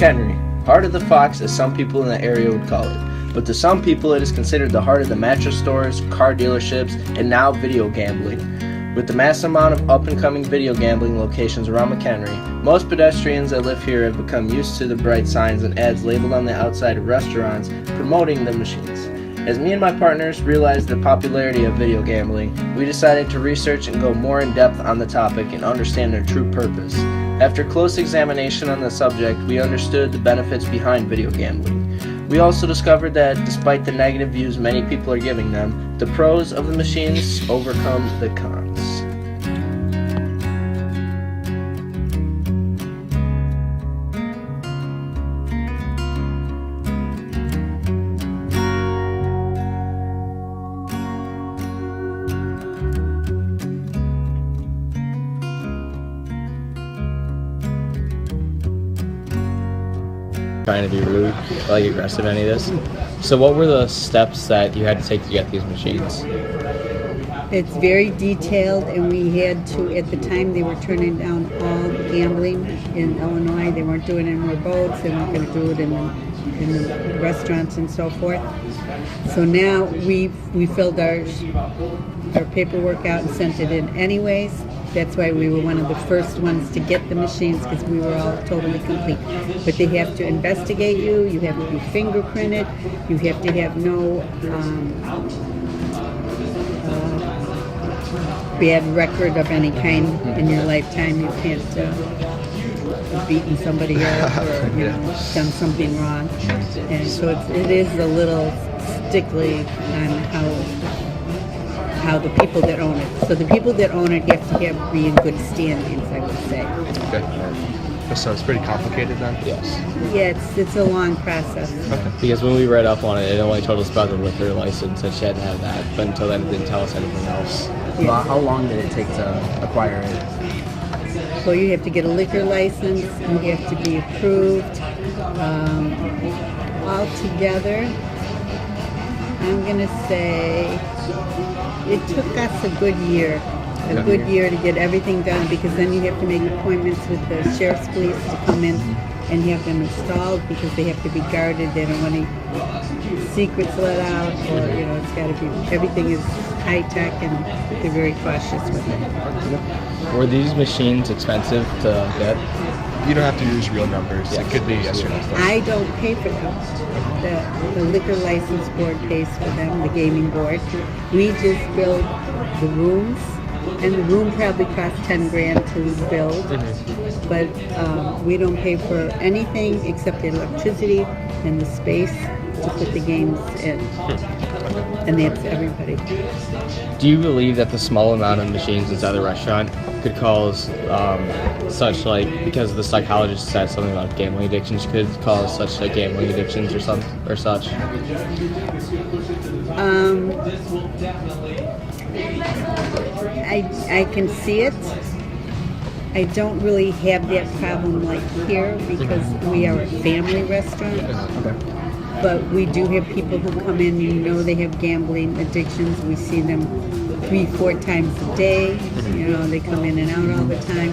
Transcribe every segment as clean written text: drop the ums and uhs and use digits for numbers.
McHenry, heart of the fox as some people in the area would call it, but to some people it is considered the heart of the mattress stores, car dealerships, and now video gambling. With the massive amount of up-and-coming video gambling locations around McHenry, most pedestrians that live here have become used to the bright signs and ads labeled on the outside of restaurants promoting the machines. As me and my partners realized the popularity of video gambling, we decided to research and go more in depth on the topic and understand their true purpose. After close examination on the subject, we understood the benefits behind video gambling. We also discovered that despite the negative views many people are giving them, the pros of the machines overcome the cons. Trying to be rude, like aggressive, any of this. So what were the steps that you had to take to get these machines? It's very detailed, and we had to, at the time they were turning down all gambling in Illinois. They weren't doing any more boats, they weren't going to do it in the restaurants and so forth. So now we filled our paperwork out and sent it in anyways. That's why we were one of the first ones to get the machines, because we were all totally complete. But they have to investigate you, you have to be fingerprinted, you have to have no bad record of any kind in your lifetime. You can't have beaten somebody up or done something wrong. And so it is a little stickly on how the people that own it. So the people that own it have to be in good standings, I would say. Okay. So it's pretty complicated then? Yes. Yeah, it's a long process. Okay. Because when we read up on it, it only told us about the liquor license, and she had to have that, but until then it didn't tell us anything else. Yeah. Well, how long did it take to acquire it? So you have to get a liquor license, you have to be approved. Altogether, I'm going to say it took us a good year to get everything done, because then you have to make appointments with the sheriff's police to come in and have them installed, because they have to be guarded. They don't want any secrets let out, or it's got to be, everything is high tech, and they're very cautious with it. Were these machines expensive to get? You don't have to use real numbers. It could be yes or no. I don't pay for them. The liquor license board pays for them, the gaming board. We just build the rooms, and the room probably costs $10,000 to build. But we don't pay for anything except the electricity and the space to put the games in. And that's everybody. Do you believe that the small amount of machines inside the restaurant could cause such, like, because the psychologist said something about gambling addictions, could cause such like gambling addictions or such? I can see it. I don't really have that problem like here, because we are a family restaurant. But we do have people who come in, they have gambling addictions. We see them 3-4 times a day. They come in and out all the time.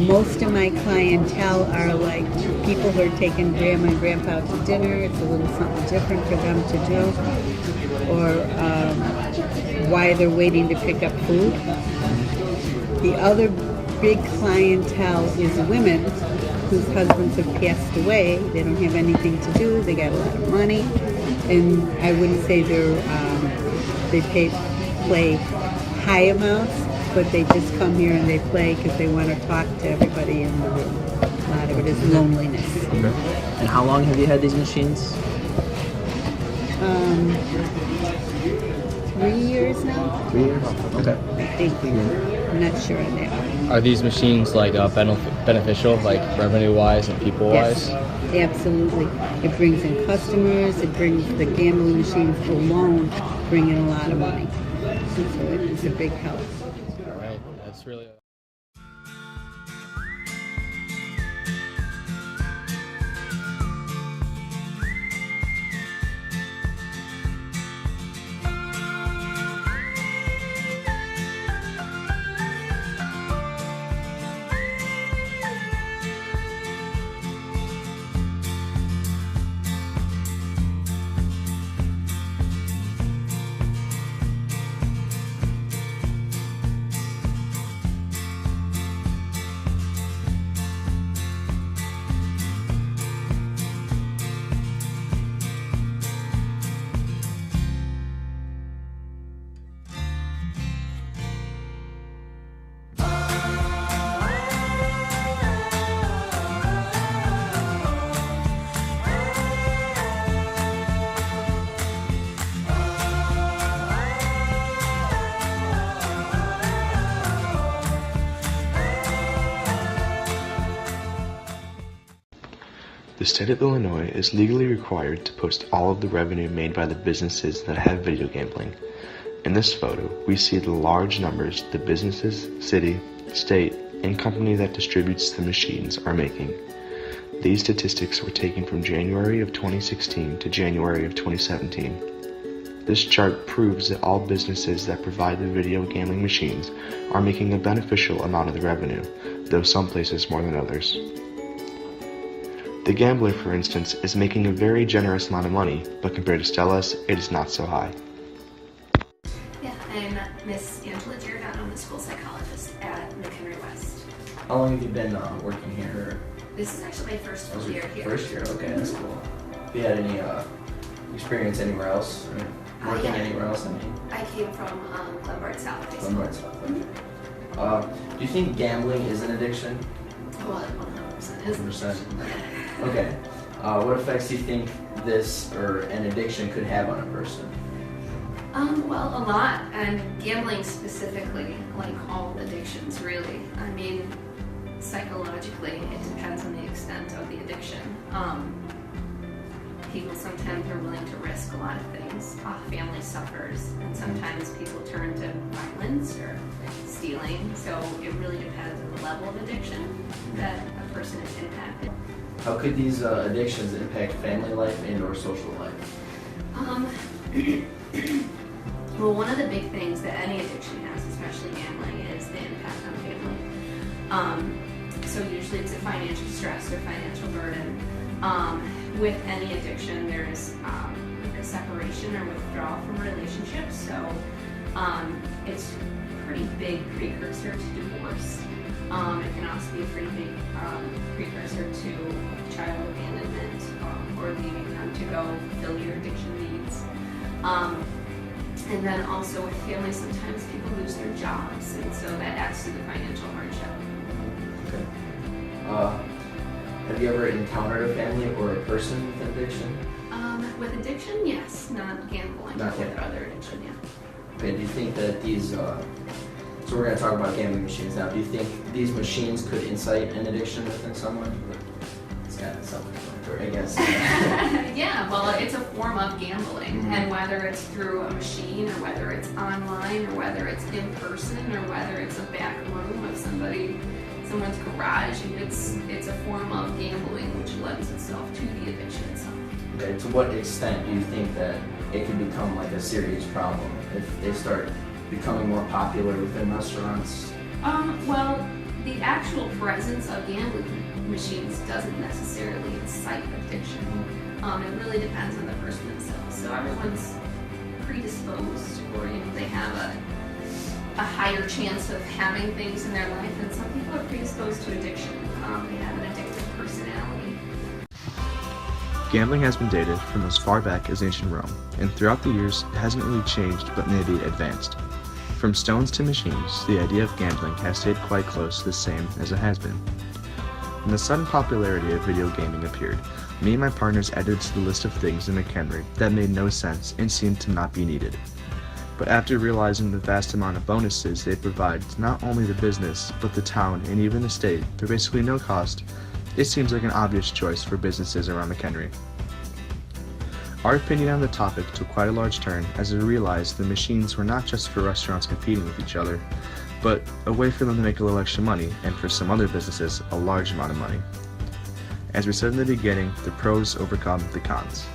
Most of my clientele are like people who are taking grandma and grandpa out to dinner. It's a little something different for them to do. Or why they're waiting to pick up food. The other big clientele is women whose husbands have passed away. They don't have anything to do. They got a lot of money, and I wouldn't say they play high amounts, but they just come here and they play because they want to talk to everybody in the room. A lot of it is loneliness. And how long have you had these machines? 3 years now. 3 years? Okay. I think. I'm not sure on that. Are these machines like beneficial, like revenue-wise and people-wise? Yes, absolutely. It brings in customers. It brings the gambling machines alone bring in a lot of money. So it's a big help. All right, that's really. The state of Illinois is legally required to post all of the revenue made by the businesses that have video gambling. In this photo, we see the large numbers the businesses, city, state, and company that distributes the machines are making. These statistics were taken from January of 2016 to January of 2017. This chart proves that all businesses that provide the video gambling machines are making a beneficial amount of the revenue, though some places more than others. The gambler, for instance, is making a very generous amount of money, but compared to Stella's, it is not so high. Yeah, I'm Miss Angela Giordano. I'm the school psychologist at McHenry West. How long have you been working here? This is actually my first That was full your year here. First year, okay, that's cool. Have you had any experience anywhere else? Or working Yeah. anywhere else, I mean? I came from Glenbard South High School. Glenbard South, okay. Do you think gambling is an addiction? Well, 100% is. 100%. Okay. What effects do you think this or an addiction could have on a person? Well, a lot, and gambling specifically, like all addictions, really. I mean, psychologically, it depends on the extent of the addiction. People sometimes are willing to risk a lot of things. Family suffers, and sometimes people turn to violence or stealing. So it really depends on the level of addiction that a person is impacted. How could these addictions impact family life and or social life? Well, one of the big things that any addiction has, especially gambling, is the impact on family. So usually it's a financial stress or financial burden. With any addiction, there's a separation or withdrawal from relationships. So it's a pretty big precursor to divorce. It can also be a pretty big precursor to child abandonment or leaving them to go fulfill your addiction needs. And then also with families, sometimes people lose their jobs, and so that adds to the financial hardship. Okay. Have you ever encountered a family or a person with an addiction? With addiction, yes, not gambling. Not with yet. other addiction, yeah. Okay, do you think that these, so we're going to talk about gambling machines now. Do you think these machines could incite an addiction within someone? It's kind of self-explanatory, I guess. Yeah, well, it's a form of gambling, and whether it's through a machine, or whether it's online, or whether it's in person, or whether it's a back room of someone's garage, it's a form of gambling which lends itself to the addiction itself. Okay, to what extent do you think that it can become like a serious problem if they start becoming more popular within restaurants? Well, the actual presence of gambling machines doesn't necessarily incite addiction. It really depends on the person themselves. So everyone's predisposed, or they have a higher chance of having things in their life, and some people are predisposed to addiction. They have an addictive personality. Gambling has been dated from as far back as ancient Rome, and throughout the years it hasn't really changed but maybe advanced. From stones to machines, the idea of gambling has stayed quite close to the same as it has been. When the sudden popularity of video gaming appeared, me and my partners added to the list of things in McHenry that made no sense and seemed to not be needed. But after realizing the vast amount of bonuses they provide to not only the business, but the town and even the state for basically no cost, it seems like an obvious choice for businesses around McHenry. Our opinion on the topic took quite a large turn as we realized the machines were not just for restaurants competing with each other, but a way for them to make a little extra money, and for some other businesses, a large amount of money. As we said in the beginning, the pros overcome the cons.